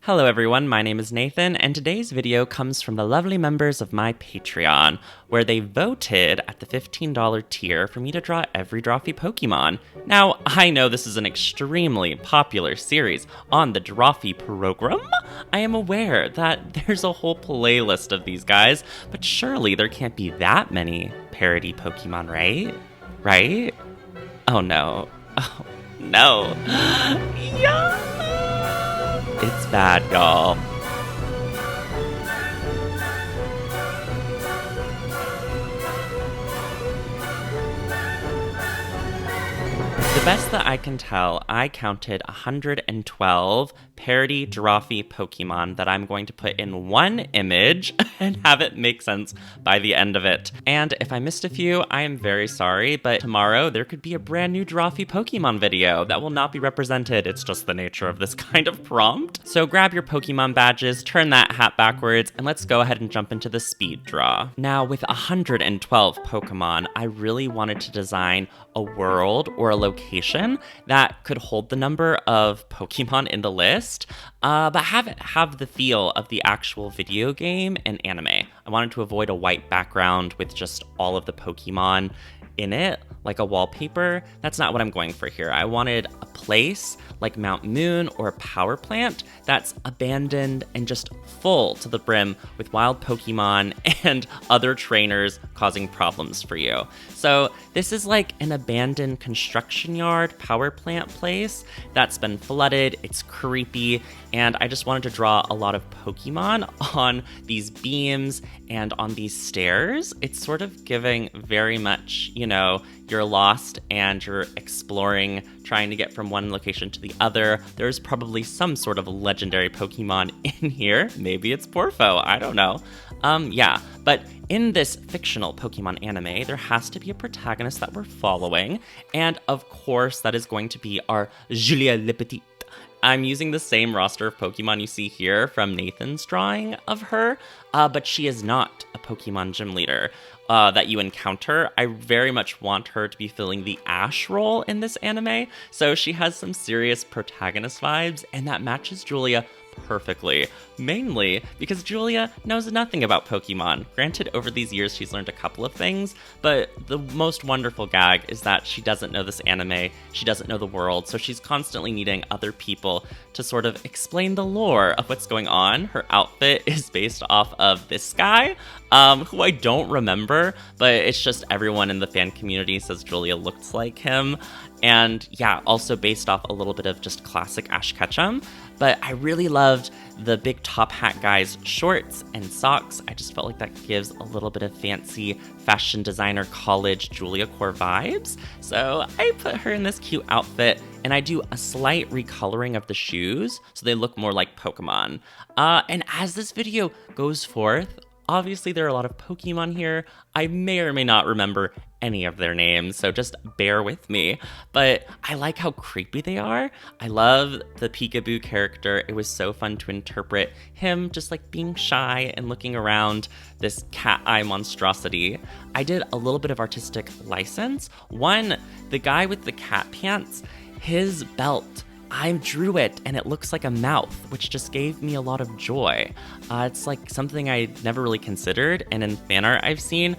Hello everyone, my name is Nathan, and today's video comes from the lovely members of my Patreon, where they voted at the $15 tier for me to draw every Drawfee Pokemon. Now, I know this is an extremely popular series on the Drawfee program. I am aware that there's a whole playlist of these guys, but surely there can't be that many parody Pokemon, right? Right? Oh no. Oh no. Yeah! It's bad, y'all. The best that I can tell, I counted 112 parody Drawfee Pokemon that I'm going to put in one image and have it make sense by the end of it. And if I missed a few, I am very sorry, but tomorrow there could be a brand new Drawfee Pokemon video that will not be represented. It's just the nature of this kind of prompt. So grab your Pokemon badges, turn that hat backwards, and let's go ahead and jump into the speed draw. Now, with 112 Pokemon, I really wanted to design a world or a location that could hold the number of Pokemon in the list, but have it have the feel of the actual video game and anime. I wanted to avoid a white background with just all of the Pokemon in it, like a wallpaper. That's not what I'm going for here. I wanted a place like Mount Moon or a power plant that's abandoned and just full to the brim with wild Pokemon and other trainers causing problems for you. So this is like an abandoned construction yard power plant place that's been flooded. It's creepy, and I just wanted to draw a lot of Pokemon on these beams and on these stairs. It's sort of giving very much, you know, you're lost and you're exploring, trying to get from one location to the other. There's probably some sort of legendary Pokemon in here. Maybe it's Porpho, I don't know. Yeah, but in this fictional Pokemon anime, there has to be a protagonist that we're following, and of course that is going to be our Julia Le Petit. I'm using the same roster of Pokemon you see here from Nathan's drawing of her, but she is not a Pokemon gym leader that you encounter. I very much want her to be filling the Ash role in this anime, so she has some serious protagonist vibes, and that matches Julia perfectly, mainly because Julia knows nothing about Pokemon. Granted, over these years she's learned a couple of things, but the most wonderful gag is that she doesn't know this anime, she doesn't know the world, so she's constantly needing other people to sort of explain the lore of what's going on. Her outfit is based off of this guy, who I don't remember, but it's just everyone in the fan community says Julia looks like him. And yeah, also based off a little bit of just classic Ash Ketchum. But I really loved the big top hat guy's shorts and socks. I just felt like that gives a little bit of fancy fashion designer college Julia core vibes. So I put her in this cute outfit, and I do a slight recoloring of the shoes so they look more like Pokemon. And as this video goes forth, obviously there are a lot of Pokemon here. I may or may not remember any of their names, so just bear with me. But I like how creepy they are. I love the Peekaboo character. It was so fun to interpret him just like being shy and looking around this cat eye monstrosity. I did a little bit of artistic license. One, the guy with the cat pants, his belt, I drew it and it looks like a mouth, which just gave me a lot of joy. It's like something I never really considered, and in fan art I've seen,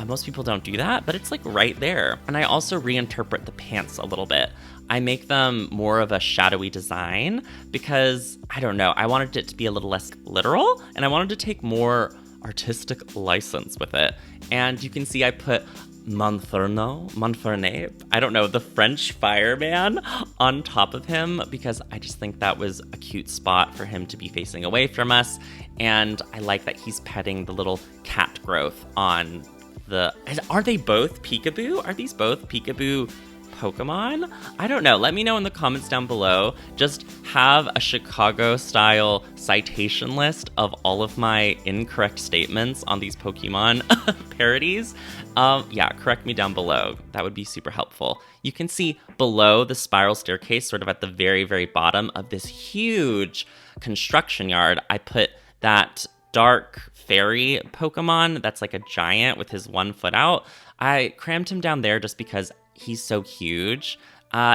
most people don't do that, but it's like right there. And I also reinterpret the pants a little bit. I make them more of a shadowy design because, I don't know, I wanted it to be a little less literal, and I wanted to take more artistic license with it. And you can see I put Montfernet, I don't know, the French fireman on top of him because I just think that was a cute spot for him to be facing away from us. And I like that he's petting the little cat growth on the... Are they both Peekaboo? Are these both Peekaboo Pokemon? I don't know. Let me know in the comments down below. Just have a Chicago-style citation list of all of my incorrect statements on these Pokemon parodies. Yeah, correct me down below. That would be super helpful. You can see below the spiral staircase, sort of at the very, very bottom of this huge construction yard, I put that dark fairy Pokemon that's like a giant with his 1 foot out. I crammed him down there just because he's so huge.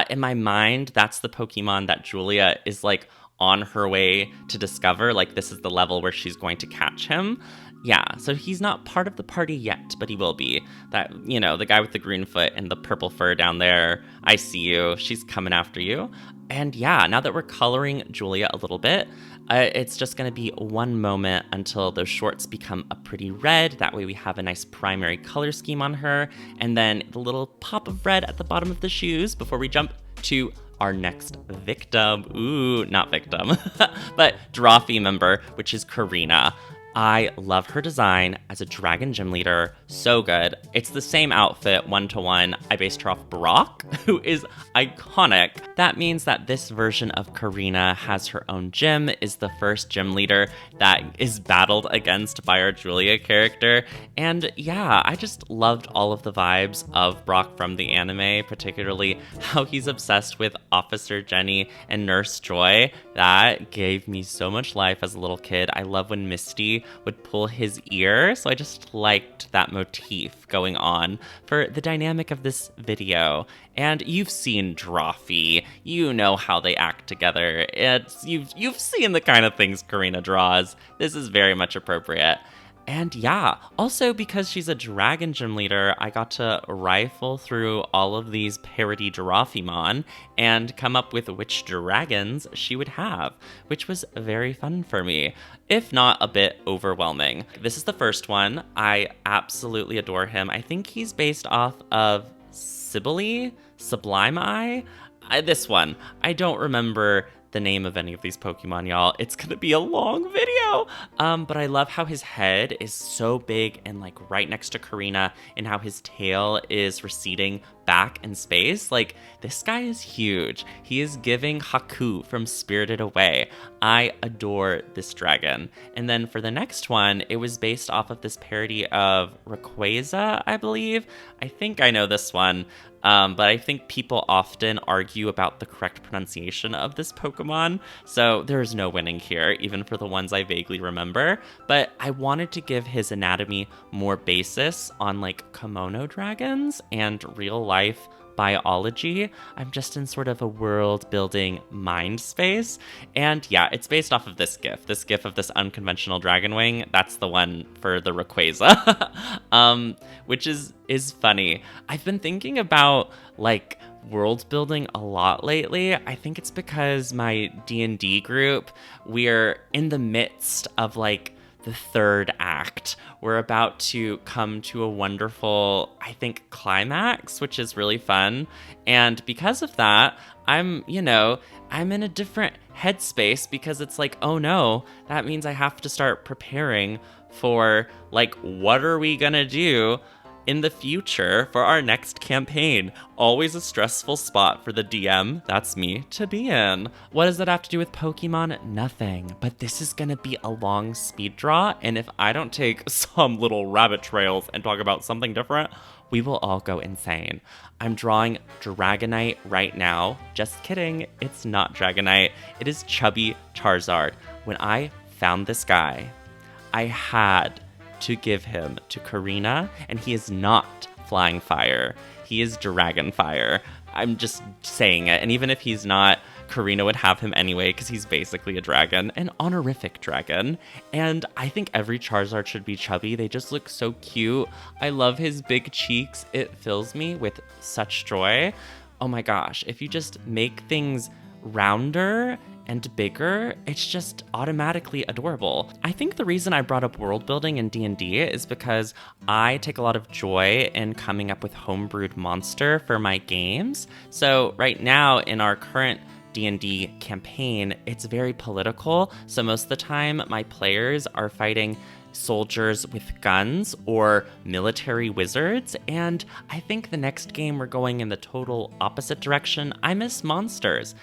In my mind, that's the Pokemon that Julia is like on her way to discover, like, this is the level where she's going to catch him. Yeah, so he's not part of the party yet, but he will be. That, you know, the guy with the green foot and the purple fur down there, I see you. She's coming after you. And yeah, now that we're coloring Julia a little bit, it's just going to be one moment until those shorts become a pretty red. That way we have a nice primary color scheme on her. And then the little pop of red at the bottom of the shoes before we jump to our next victim. Ooh, not victim, but Drawfee member, which is Karina. I love her design as a dragon gym leader. So good. It's the same outfit, 1-to-1. I based her off Brock, who is iconic. That means that this version of Karina has her own gym, is the first gym leader that is battled against by our Julia character. And yeah, I just loved all of the vibes of Brock from the anime, particularly how he's obsessed with Officer Jenny and Nurse Joy. That gave me so much life as a little kid. I love when Misty would pull his ear, so I just liked that motif going on for the dynamic of this video. And you've seen Drawfee, you know how they act together. You've seen the kind of things Karina draws. This is very much appropriate. And yeah, also because she's a dragon gym leader, I got to rifle through all of these parody Drawfeemon and come up with which dragons she would have, which was very fun for me, if not a bit overwhelming. This is the first one. I absolutely adore him. I think he's based off of Sublime Eye. This one, I don't remember the name of any of these Pokemon, y'all. It's gonna be a long video. But I love how his head is so big and like right next to Karina, and how his tail is receding back in space. Like, this guy is huge. He is giving Haku from Spirited Away. I adore this dragon. And then for the next one, it was based off of this parody of Rayquaza, I believe. I think I know this one. But I think people often argue about the correct pronunciation of this Pokemon, so there is no winning here, even for the ones I vaguely remember. But I wanted to give his anatomy more basis on like kimono dragons and real life biology. I'm just in sort of a world building mind space. And yeah, it's based off of this gif of this unconventional dragon wing. That's the one for the Rayquaza, which is funny. I've been thinking about like world building a lot lately. I think it's because my D&D group, we're in the midst of like the third act. We're about to come to a wonderful, I think, climax, which is really fun. And because of that, I'm in a different headspace, because it's like, oh no, that means I have to start preparing for like, what are we gonna do in the future for our next campaign? Always a stressful spot for the DM, that's me, to be in. What does that have to do with Pokemon? Nothing. But this is gonna be a long speed draw, and if I don't take some little rabbit trails and talk about something different, we will all go insane. I'm drawing Dragonite right now. Just kidding, it's not Dragonite. It is Chubby Charizard. When I found this guy, I had to give him to Karina, and he is not Flying Fire. He is Dragon Fire. I'm just saying it. And even if he's not, Karina would have him anyway, because he's basically a dragon, an honorific dragon. And I think every Charizard should be chubby. They just look so cute. I love his big cheeks. It fills me with such joy. Oh my gosh, if you just make things rounder and bigger, it's just automatically adorable. I think the reason I brought up world building in D&D is because I take a lot of joy in coming up with homebrewed monster for my games. So right now in our current D&D campaign, it's very political. So most of the time my players are fighting soldiers with guns or military wizards, and I think the next game we're going in the total opposite direction. I miss monsters,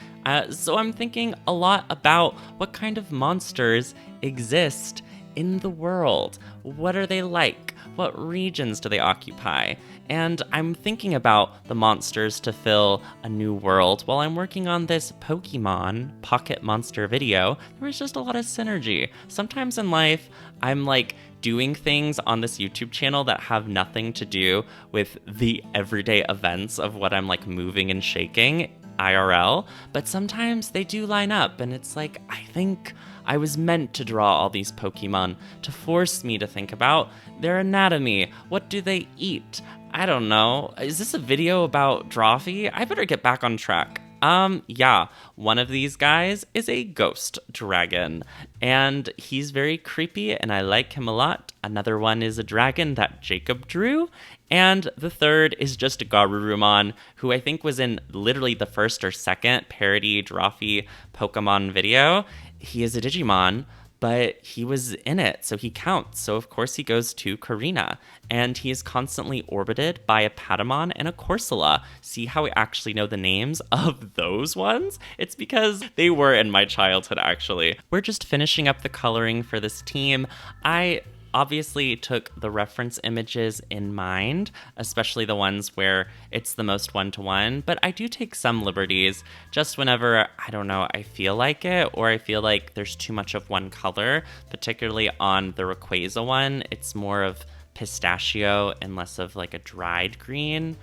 so I'm thinking a lot about what kind of monsters exist in the world. What are they like? What regions do they occupy? And I'm thinking about the monsters to fill a new world. While I'm working on this Pokemon Pocket Monster video, there was just a lot of synergy. Sometimes in life, I'm like doing things on this YouTube channel that have nothing to do with the everyday events of what I'm like moving and shaking. IRL, but sometimes they do line up, and it's like, I think I was meant to draw all these Pokemon to force me to think about their anatomy. What do they eat? I don't know. Is this a video about Drawfee? I better get back on track. Yeah, one of these guys is a ghost dragon, and he's very creepy, and I like him a lot. Another one is a dragon that Jacob drew, and the third is just Garurumon, who I think was in literally the first or second parody Drawfee Pokemon video. He is a Digimon, but he was in it, so he counts. So of course he goes to Karina, and he is constantly orbited by a Patamon and a Corsola. See how I actually know the names of those ones? It's because they were in my childhood, actually. We're just finishing up the coloring for this team. I obviously took the reference images in mind, especially the ones where it's the most one-to-one, but I do take some liberties just whenever, I don't know, I feel like it, or I feel like there's too much of one color, particularly on the Rayquaza one. It's more of pistachio and less of like a dried green.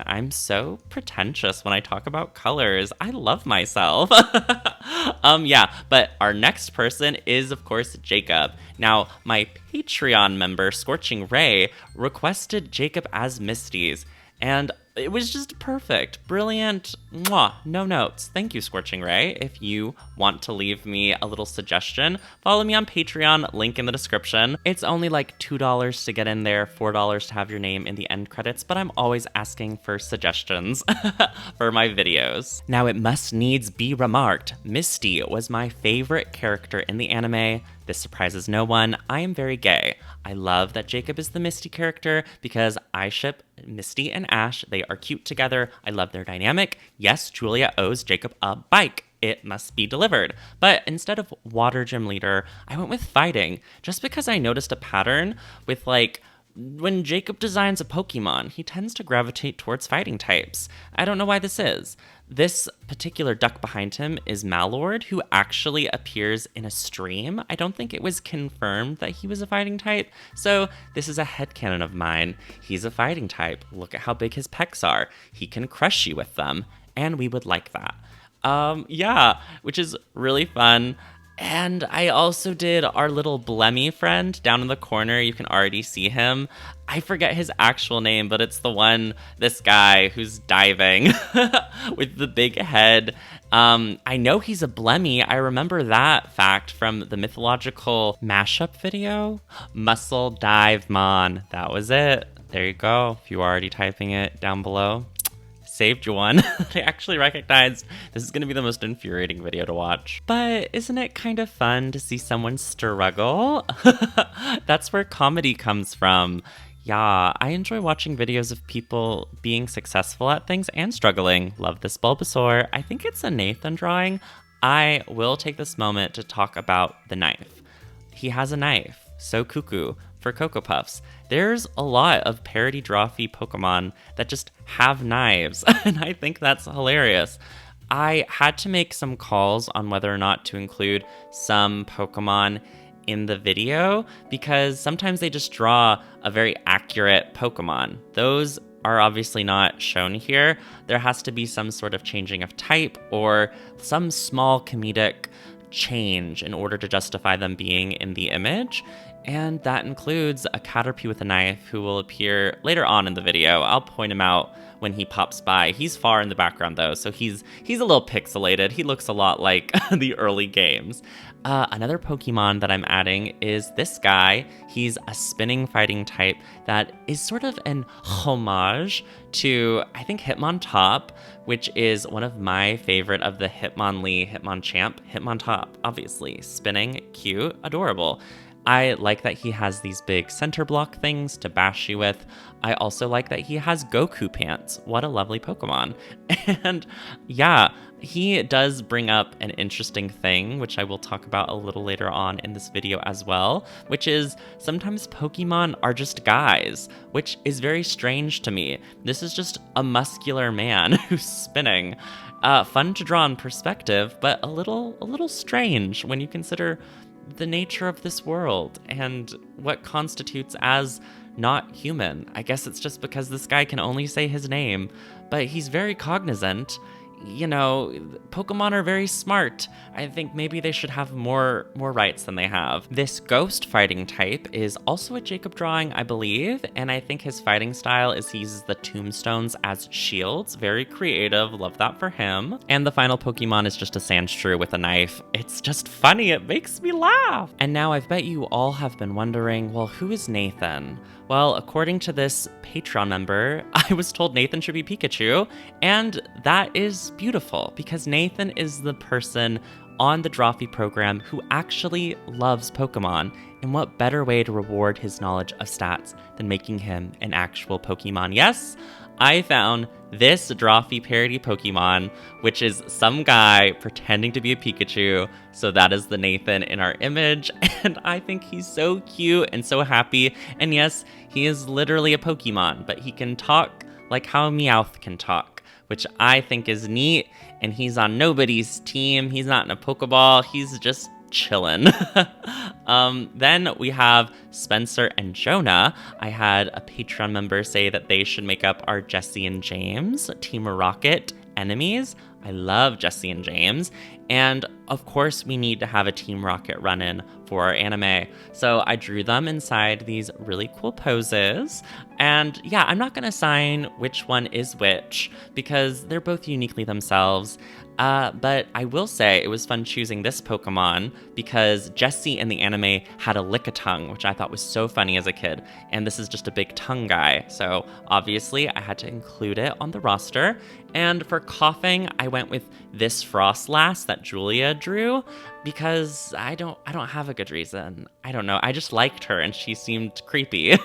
I'm so pretentious when I talk about colors. I love myself. Yeah, but our next person is, of course, Jacob. Now, my Patreon member, Scorching Ray, requested Jacob as Misty's, and it was just perfect. Brilliant. Mwah. No notes. Thank you, Scorching Ray. If you want to leave me a little suggestion, follow me on Patreon, link in the description. It's only like $2 to get in there, $4 to have your name in the end credits, but I'm always asking for suggestions for my videos. Now, it must needs be remarked, Misty was my favorite character in the anime. This surprises no one. I am very gay. I love that Jacob is the Misty character because I ship Misty and Ash. They are cute together. I love their dynamic. Yes, Julia owes Jacob a bike. It must be delivered. But instead of water gym leader, I went with fighting, just because I noticed a pattern with like, when Jacob designs a Pokemon, he tends to gravitate towards fighting types. I don't know why this is. This particular duck behind him is Malord, who actually appears in a stream. I don't think it was confirmed that he was a fighting type, so this is a headcanon of mine. He's a fighting type. Look at how big his pecs are. He can crush you with them, and we would like that. Yeah, which is really fun. And I also did our little Blemmy friend down in the corner. You can already see him. I forget his actual name, but it's the one, this guy who's diving with the big head. I know he's a Blemmy. I remember that fact from the mythological mashup video. Muscle Dive Mon. That was it. There you go. If you're already typing it down below. Saved you one. I actually recognized this is going to be the most infuriating video to watch. But isn't it kind of fun to see someone struggle? That's where comedy comes from. Yeah, I enjoy watching videos of people being successful at things and struggling. Love this Bulbasaur. I think it's a Nathan drawing. I will take this moment to talk about the knife. He has a knife. So cuckoo. For Cocoa Puffs. There's a lot of parody Drawfee Pokemon that just have knives, and I think that's hilarious. I had to make some calls on whether or not to include some Pokemon in the video, because sometimes they just draw a very accurate Pokemon. Those are obviously not shown here. There has to be some sort of changing of type or some small comedic change in order to justify them being in the image. And that includes a Caterpie with a knife who will appear later on in the video. I'll point him out when he pops by. He's far in the background though, so he's a little pixelated. He looks a lot like the early games. Another Pokemon that I'm adding is this guy. He's a spinning fighting type that is sort of an homage to, I think, Hitmontop, which is one of my favorite of the Hitmonlee, Hitmonchamp. Hitmontop, obviously. Spinning, cute, adorable. I like that he has these big center block things to bash you with. I also like that he has Goku pants. What a lovely Pokemon. And yeah, he does bring up an interesting thing, which I will talk about a little later on in this video as well, which is sometimes Pokemon are just guys, which is very strange to me. This is just a muscular man who's spinning. Fun to draw in perspective, but a little strange when you consider the nature of this world and what constitutes as not human. I guess it's just because this guy can only say his name, but he's very cognizant. You know, Pokemon are very smart. I think maybe they should have more rights than they have. This ghost fighting type is also a Jacob drawing, I believe, and I think his fighting style is he uses the tombstones as shields. Very creative, love that for him. And the final Pokemon is just a Sandshrew with a knife. It's just funny, it makes me laugh. And now I bet you all have been wondering, well, who is Nathan? Well, according to this Patreon member, I was told Nathan should be Pikachu, and that is beautiful because Nathan is the person on the Drawfee program who actually loves Pokemon, and what better way to reward his knowledge of stats than making him an actual Pokemon? Yes, I found this Drawfee parody Pokemon, which is some guy pretending to be a Pikachu, so that is the Nathan in our image, and I think he's so cute and so happy, and yes, he is literally a Pokemon, but he can talk like how Meowth can talk, which I think is neat, and he's on nobody's team, he's not in a Pokeball, he's just chillin'. Then we have Spencer and Jonah. I had a Patreon member say that they should make up our Jesse and James Team Rocket enemies. I love Jesse and James. And of course, we need to have a Team Rocket run-in for our anime. So I drew them inside these really cool poses. And yeah, I'm not going to assign which one is which because they're both uniquely themselves. But I will say it was fun choosing this Pokemon because Jessie in the anime had a lick-a-tongue, which I thought was so funny as a kid. And this is just a big tongue guy. So obviously I had to include it on the roster. And for coughing, I went with this Frostlass that Julia drew because I don't have a good reason. I don't know. I just liked her and she seemed creepy.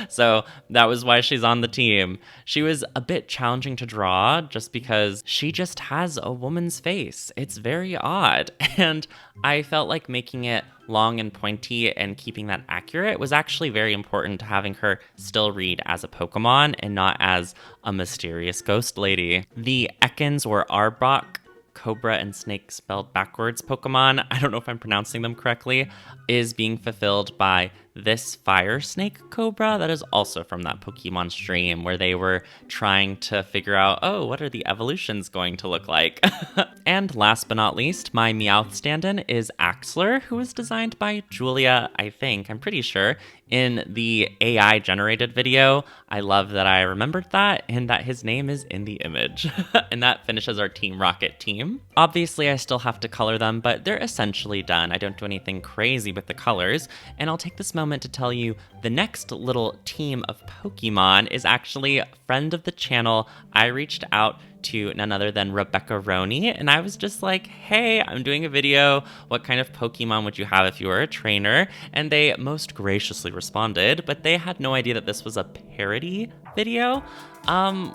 So that was why she's on the team. She was a bit challenging to draw just because she just has a woman's face. It's very odd. And I felt like making it long and pointy and keeping that accurate was actually very important to having her still read as a Pokemon and not as a mysterious ghost lady. The Ekans or Arbok, Cobra and Snake spelled backwards Pokemon, I don't know if I'm pronouncing them correctly, is being fulfilled by this Fire Snake Cobra that is also from that Pokemon stream where they were trying to figure out, oh, what are the evolutions going to look like? And last but not least, my Meowth stand-in is Axler, who was designed by Julia, I'm pretty sure, in the AI generated video. I love that I remembered that and that his name is in the image. And that finishes our Team Rocket team. Obviously, I still have to color them, but they're essentially done. I don't do anything crazy with the colors, and I'll take this moment to tell you the next little team of Pokemon is actually a friend of the channel. I reached out to none other than Rebecca Roney, and I was just like, hey, I'm doing a video. What kind of Pokemon would you have if you were a trainer? And they most graciously responded, but they had no idea that this was a parody video,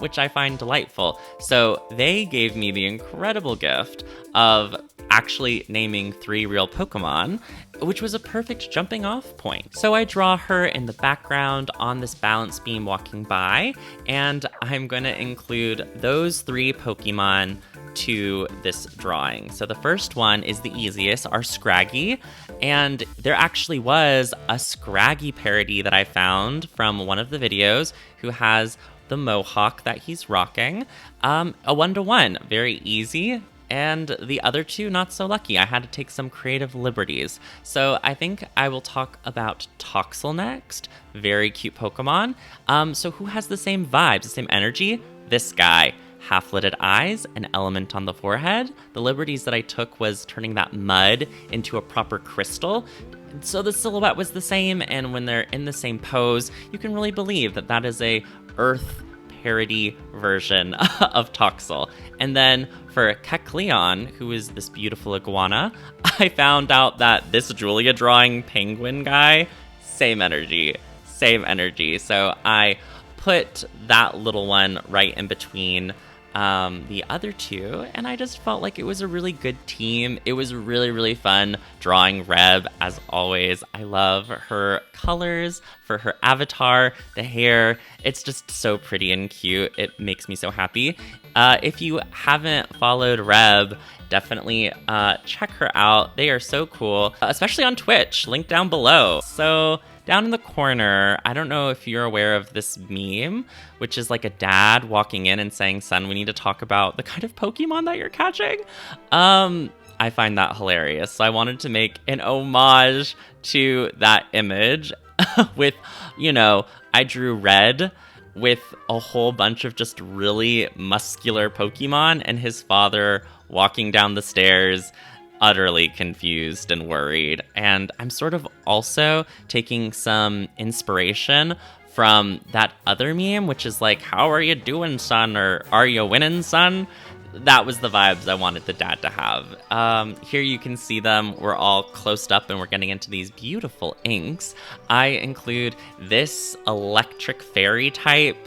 which I find delightful. So they gave me the incredible gift of actually naming 3 real Pokemon, which was a perfect jumping off point. So I draw her in the background on this balance beam walking by, and I'm going to include those 3 Pokemon to this drawing. So the first one is the easiest, our Scraggy, and there actually was a Scraggy parody that I found from one of the videos who has the mohawk that he's rocking. A 1-to-1, very easy. And the other 2, not so lucky. I had to take some creative liberties. So I think I will talk about Toxel next. Very cute Pokemon. So who has the same vibes, the same energy? This guy. Half-lidded eyes, an element on the forehead. The liberties that I took was turning that mud into a proper crystal. So the silhouette was the same, and when they're in the same pose, you can really believe that that is a Earth parody version of Toxel. And then for Kecleon, who is this beautiful iguana, I found out that this Julia drawing penguin guy, same energy. So I put that little one right in between the other two, and I just felt like it was a really good team. It was really, really fun drawing Reb, as always. I love her colors for her avatar, the hair. It's just so pretty and cute. It makes me so happy. If you haven't followed Reb, definitely check her out. They are so cool, especially on Twitch. Link down below. So down in the corner, I don't know if you're aware of this meme, which is like a dad walking in and saying, "Son, we need to talk about the kind of Pokemon that you're catching." I find that hilarious. So I wanted to make an homage to that image with, I drew Red with a whole bunch of just really muscular Pokemon and his father walking down the stairs, utterly confused and worried. And I'm sort of also taking some inspiration from that other meme, which is like, "How are you doing, son?" or "Are you winning, son?" That was the vibes I wanted the dad to have. Here you can see them. We're all closed up and we're getting into these beautiful inks. I include this electric fairy type,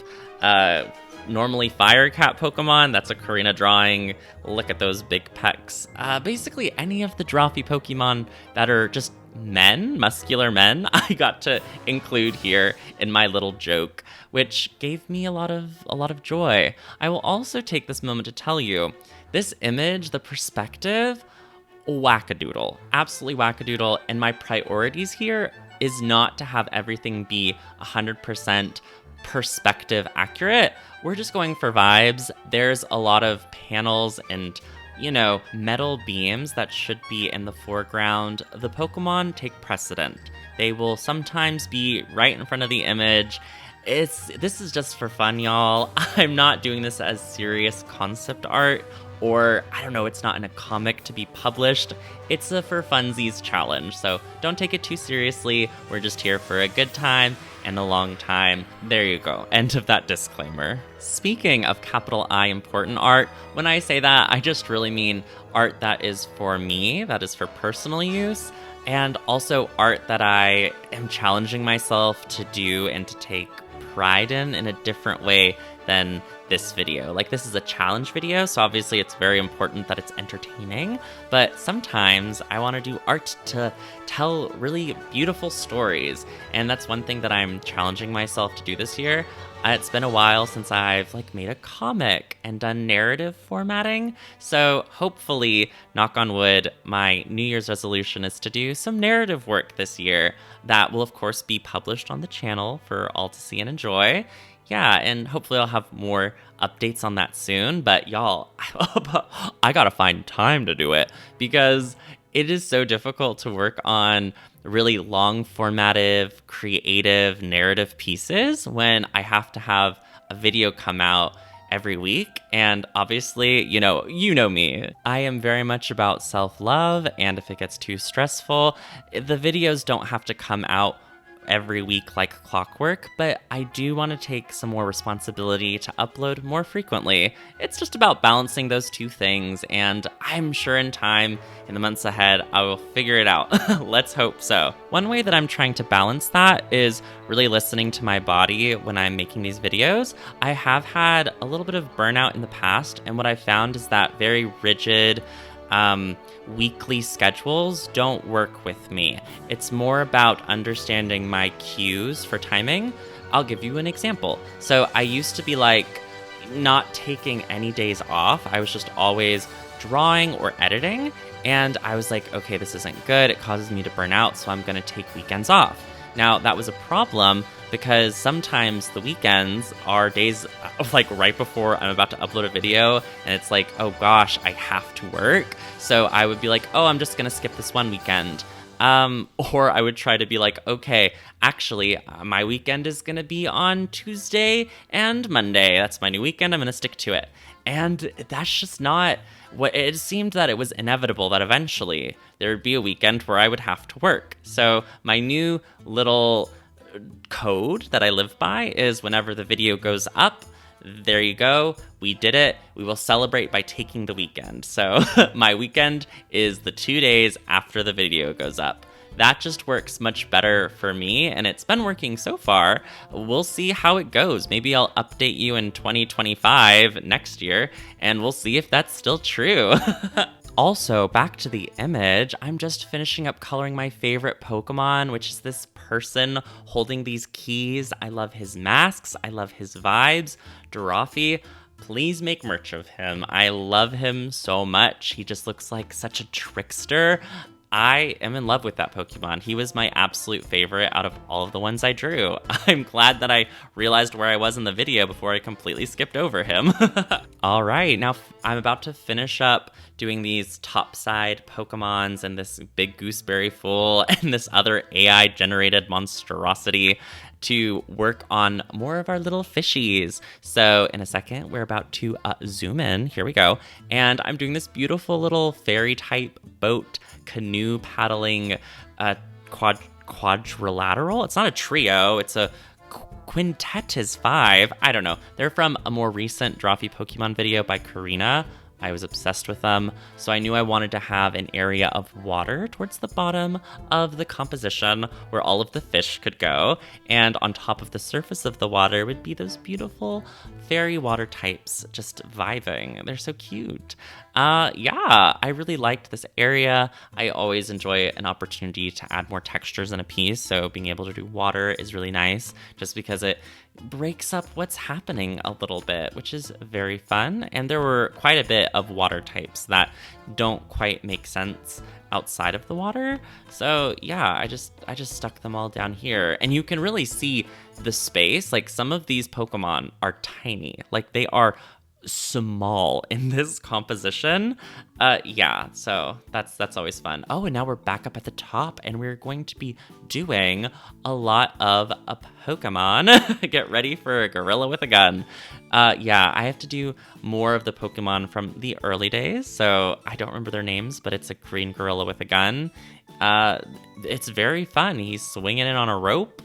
normally Fire Cat Pokemon. That's a Karina drawing. Look at those big pecs. Basically, any of the Drawfee Pokemon that are just men, muscular men, I got to include here in my little joke, which gave me a lot of joy. I will also take this moment to tell you, this image, the perspective, wackadoodle. Absolutely wackadoodle. And my priorities here is not to have everything be 100% perspective accurate. We're just going for vibes. There's a lot of panels and, metal beams that should be in the foreground. The Pokemon take precedent. They will sometimes be right in front of the image. This is just for fun, y'all. I'm not doing this as serious concept art, or I don't know, it's not in a comic to be published. It's a for funsies challenge, so don't take it too seriously. We're just here for a good time and a long time. There you go. End of that disclaimer. Speaking of capital I important art, when I say that, I just really mean art that is for me, that is for personal use, and also art that I am challenging myself to do and to take pride in a different way than this video. Like, this is a challenge video, so obviously it's very important that it's entertaining, but sometimes I want to do art to tell really beautiful stories, and that's one thing that I'm challenging myself to do this year. It's been a while since I've made a comic and done narrative formatting, so hopefully, knock on wood, my New Year's resolution is to do some narrative work this year that will of course be published on the channel for all to see and enjoy. Yeah, and hopefully I'll have more updates on that soon, but y'all, I gotta find time to do it because it is so difficult to work on really long formative, creative, narrative pieces when I have to have a video come out every week. And obviously, you know me. I am very much about self-love, and if it gets too stressful, the videos don't have to come out every week like clockwork, but I do want to take some more responsibility to upload more frequently. It's just about balancing those two things, and I'm sure in time, in the months ahead, I will figure it out. Let's hope so. One way that I'm trying to balance that is really listening to my body when I'm making these videos. I have had a little bit of burnout in the past, and what I've found is that very rigid, weekly schedules don't work with me. It's more about understanding my cues for timing. I'll give you an example. So I used to be not taking any days off. I was just always drawing or editing. And I was like, okay, this isn't good. It causes me to burn out. So I'm going to take weekends off. Now that was a problem because sometimes the weekends are days right before I'm about to upload a video, and it's like, oh gosh, I have to work. So I would be like, oh, I'm just gonna skip this one weekend. Or I would try to be like, okay, actually, my weekend is gonna be on Tuesday and Monday. That's my new weekend. I'm gonna stick to it. And that's just not what it seemed. That it was inevitable that eventually there would be a weekend where I would have to work. So my new little code that I live by is whenever the video goes up, there you go, we did it. We will celebrate by taking the weekend. So my weekend is the 2 days after the video goes up. that just works much better for me, and it's been working so far. We'll see how it goes. Maybe I'll update you in 2025 next year, and we'll see if that's still true. Also, back to the image, I'm just finishing up coloring my favorite Pokemon, which is this person holding these keys. I love his masks. I love his vibes. Drawfee, please make merch of him. I love him so much. He just looks like such a trickster. I am in love with that Pokemon. He was my absolute favorite out of all of the ones I drew. I'm glad that I realized where I was in the video before I completely skipped over him. All right, now I'm about to finish up doing these topside Pokemons and this big gooseberry fool and this other AI-generated monstrosity to work on more of our little fishies. So in a second, we're about to zoom in. Here we go. And I'm doing this beautiful little fairy type boat canoe paddling quadrilateral. It's not a trio, it's a quintet is 5. I don't know. They're from a more recent Drawfee Pokemon video by Karina. I was obsessed with them, so I knew I wanted to have an area of water towards the bottom of the composition where all of the fish could go, and on top of the surface of the water would be those beautiful fairy water types just vibing. They're so cute. Yeah, I really liked this area. I always enjoy an opportunity to add more textures in a piece, so being able to do water is really nice, just because it breaks up what's happening a little bit, which is very fun. And there were quite a bit of water types that don't quite make sense outside of the water. So yeah, I just stuck them all down here. And you can really see the space. Like, some of these Pokemon are tiny. Like, they are small in this composition. Yeah, so that's always fun. Oh, and now we're back up at the top, and we're going to be doing a lot of a Pokemon. Get ready for a gorilla with a gun. Yeah, I have to do more of the Pokemon from the early days, so I don't remember their names, but it's a green gorilla with a gun. It's very fun. He's swinging it on a rope.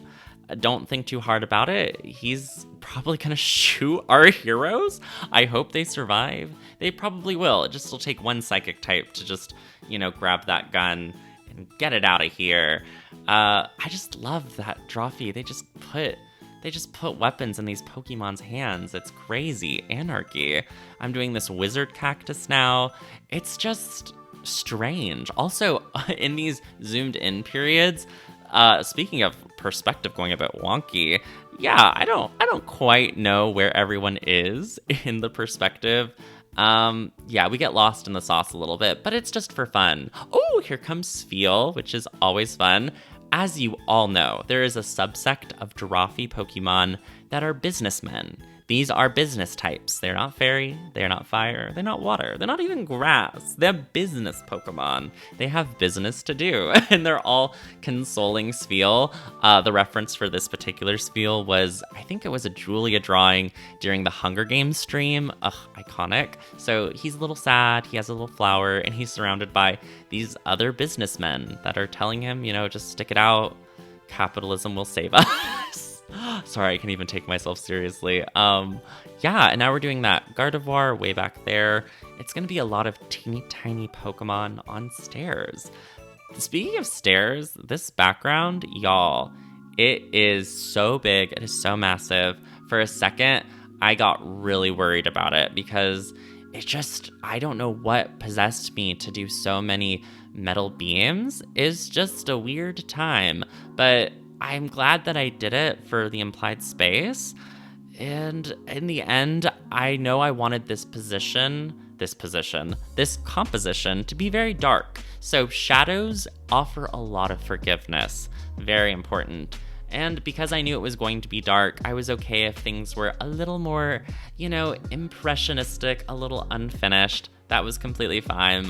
Don't think too hard about it. He's probably gonna shoot our heroes. I hope they survive. They probably will. It just will take one psychic type to just, grab that gun and get it out of here. I just love that Drawfee. They just put weapons in these Pokemon's hands. It's crazy. Anarchy. I'm doing this wizard cactus now. It's just strange. Also, in these zoomed in periods, speaking of perspective going a bit wonky, yeah, I don't quite know where everyone is in the perspective. Yeah, we get lost in the sauce a little bit, but it's just for fun. Oh, here comes Spheal, which is always fun. As you all know, there is a subsect of Drawfee Pokemon that are businessmen. These are business types. They're not fairy, they're not fire, they're not water, they're not even grass. They're business Pokemon. They have business to do, and they're all consoling Spheal. The reference for this particular Spheal was, I think it was a Julia drawing during the Hunger Games stream. Ugh, iconic. So he's a little sad, he has a little flower, and he's surrounded by these other businessmen that are telling him, just stick it out. Capitalism will save us. Sorry, I can't even take myself seriously. Yeah, and now we're doing that Gardevoir way back there. It's going to be a lot of teeny tiny Pokemon on stairs. Speaking of stairs, this background, y'all, it is so big. It is so massive. For a second, I got really worried about it because I don't know what possessed me to do so many metal beams. It's just a weird time, but I'm glad that I did it for the implied space. And in the end, I know I wanted this composition to be very dark. So shadows offer a lot of forgiveness. Very important. And because I knew it was going to be dark, I was okay if things were a little more, impressionistic, a little unfinished. That was completely fine.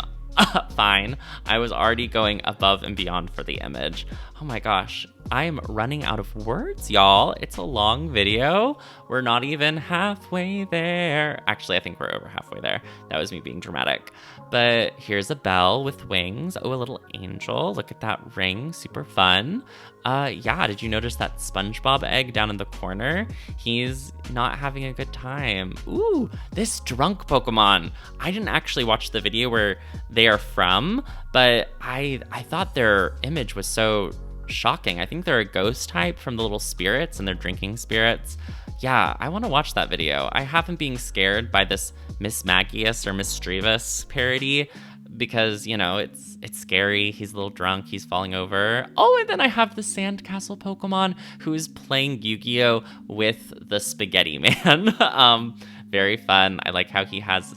Fine. I was already going above and beyond for the image. Oh my gosh. I'm running out of words, y'all. It's a long video. We're not even halfway there. Actually, I think we're over halfway there. That was me being dramatic. But here's a bell with wings. Oh, a little angel. Look at that ring. Super fun. Yeah, did you notice that SpongeBob egg down in the corner? He's not having a good time. Ooh, this drunk Pokemon. I didn't actually watch the video where they are from, but I thought their image was so shocking. I think they're a ghost type from the little spirits and they're drinking spirits. Yeah, I want to watch that video. I haven't been scared by this Miss Magius or Miss Strevis parody because, you know, it's scary. He's a little drunk. He's falling over. Oh, and then I have the Sandcastle Pokemon who's playing Yu-Gi-Oh! With the Spaghetti Man. Very fun. I like how he has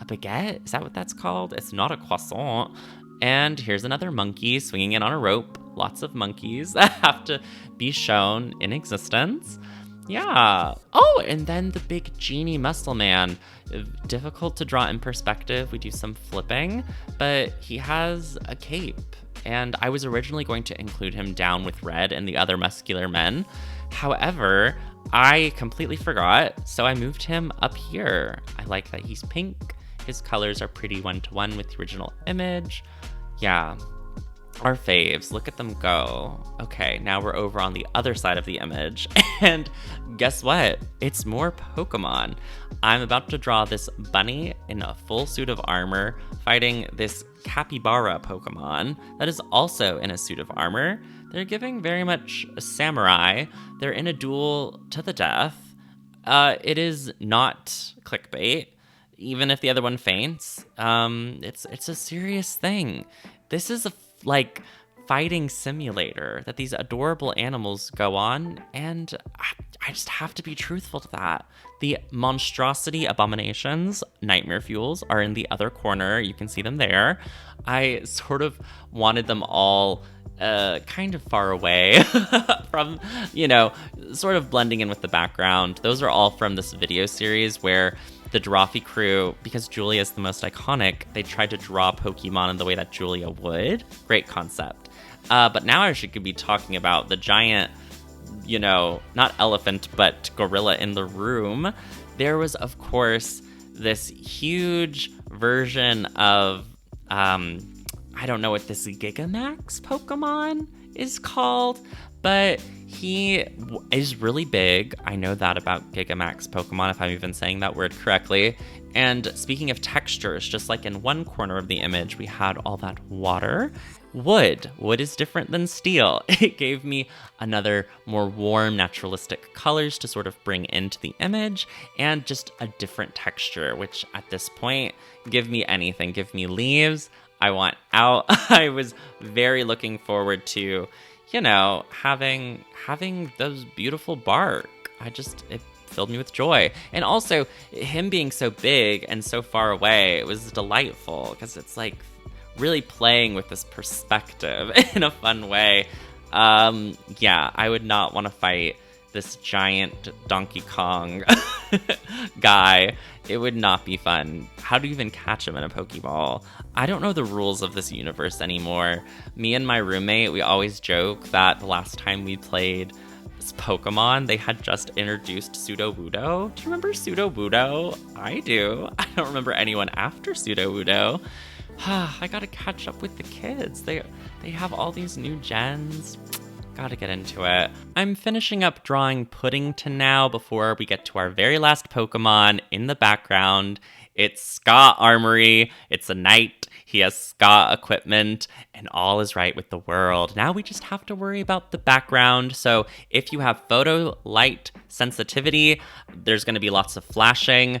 a baguette. Is that what that's called? It's not a croissant. And here's another monkey swinging it on a rope. Lots of monkeys that have to be shown in existence. Yeah. Oh, and then the big genie muscle man. Difficult to draw in perspective. We do some flipping, but he has a cape. And I was originally going to include him down with Red and the other muscular men. However, I completely forgot, so I moved him up here. I like that he's pink. His colors are pretty one-to-one with the original image. Yeah. Our faves, look at them go. Okay, now we're over on the other side of the image, and guess what? It's more Pokemon. I'm about to draw this bunny in a full suit of armor fighting this capybara Pokemon that is also in a suit of armor. They're giving very much a samurai. They're in a duel to the death. It is not clickbait, even if the other one faints. It's a serious thing. This is a fighting simulator that these adorable animals go on, and I just have to be truthful to that. The monstrosity abominations, nightmare fuels, are in the other corner. You can see them there. I sort of wanted them all kind of far away from, you know, sort of blending in with the background. Those are all from this video series where the Drawfee crew, because Julia is the most iconic, they tried to draw Pokemon in the way that Julia would. Great concept. But now I should be talking about the giant, you know, not elephant, but gorilla in the room. There was, of course, this huge version of, I don't know what this Gigamax Pokemon is called, but he is really big. I know that about Gigamax Pokemon, if I'm even saying that word correctly. And speaking of textures, just like in one corner of the image, we had all that water. Wood is different than steel. It gave me another more warm, naturalistic colors to sort of bring into the image, and just a different texture, which at this point, give me anything. Give me leaves. I want out. I was very looking forward to, you know, having those beautiful bark. It filled me with joy. And also, him being so big and so far away, it was delightful, because it's like really playing with this perspective in a fun way. Yeah, I would not want to fight this giant Donkey Kong guy. It would not be fun. How do you even catch him in a Pokeball? I don't know the rules of this universe anymore. Me and my roommate, we always joke that the last time we played Pokemon, they had just introduced Sudowoodo. Do you remember Sudowoodo? I do. I don't remember anyone after Sudowoodo. I gotta catch up with the kids. They have all these new gens. Gotta get into it. I'm finishing up drawing Puddington now before we get to our very last Pokemon in the background. It's Ska Armory. It's a knight. He has ska equipment, and all is right with the world. Now we just have to worry about the background. So if you have photo light sensitivity, there's going to be lots of flashing.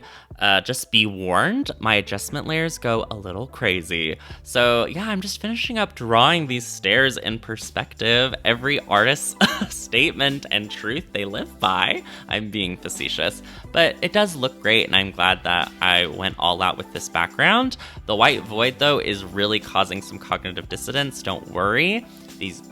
Just be warned, my adjustment layers go a little crazy. So yeah, I'm just finishing up drawing these stairs in perspective. Every artist's statement and truth they live by. I'm being facetious, but it does look great, and I'm glad that I went all out with this background. The white void, though, is really causing some cognitive dissonance. Don't worry.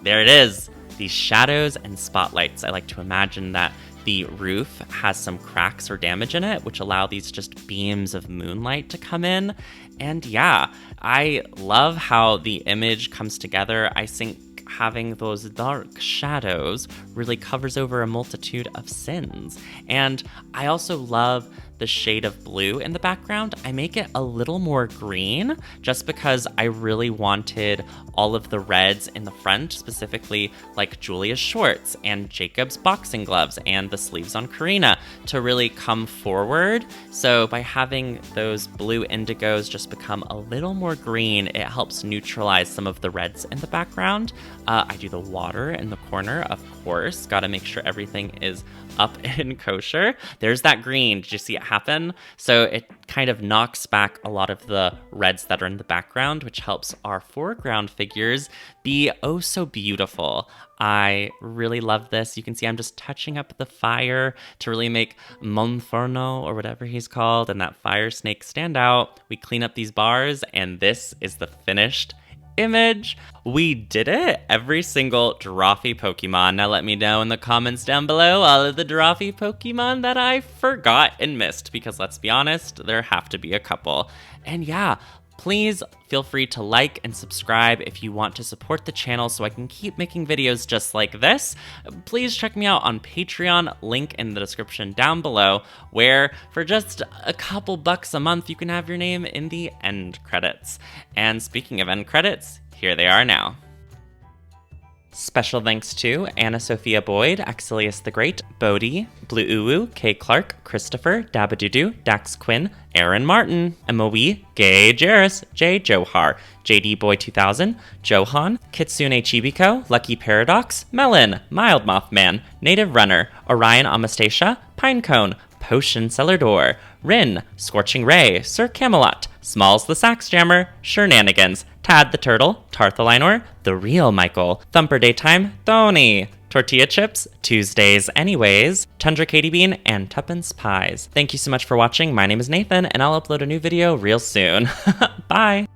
There it is. These shadows and spotlights. I like to imagine that the roof has some cracks or damage in it, which allow these just beams of moonlight to come in. And yeah, I love how the image comes together. I think having those dark shadows really covers over a multitude of sins. And I also love the shade of blue in the background. I make it a little more green just because I really wanted all of the reds in the front, specifically like Julia's shorts and Jacob's boxing gloves and the sleeves on Karina, to really come forward. So by having those blue indigos just become a little more green, it helps neutralize some of the reds in the background. I do the water in the corner, of course. Gotta make sure everything is up and kosher. There's that green. Did you see it happen? So it kind of knocks back a lot of the reds that are in the background, which helps our foreground figures be oh so beautiful. I really love this. You can see I'm just touching up the fire to really make Monferno, or whatever he's called, and that fire snake stand out. We clean up these bars, and this is the finished image. We did it! Every single Drawfee Pokemon. Now let me know in the comments down below all of the Drawfee Pokemon that I forgot and missed, because let's be honest, there have to be a couple. And yeah, please feel free to like and subscribe if you want to support the channel so I can keep making videos just like this. Please check me out on Patreon, link in the description down below, where for just a couple bucks a month you can have your name in the end credits. And speaking of end credits, here they are now. Special thanks to Anna Sophia Boyd, Axelius the Great, Bodhi, Blue Uwu, Kay Clark, Christopher, Dabadudu, Dax Quinn, Aaron Martin, Emoe, Gay Jarris, J. Johar, JD Boy 2000, Johan, Kitsune Chibiko, Lucky Paradox, Melon, Mild Mothman, Native Runner, Orion Amastasia, Pinecone, Potion Cellar Door, Rin, Scorching Ray, Sir Camelot, Smalls the Sax Jammer, Shenanigans, Tad the Turtle, Tarthalinor, The Real Michael, Thumper Daytime, Thony, Tortilla Chips, Tuesdays Anyways, Tundra Katie Bean, and Tuppence Pies. Thank you so much for watching. My name is Nathan, and I'll upload a new video real soon. Bye!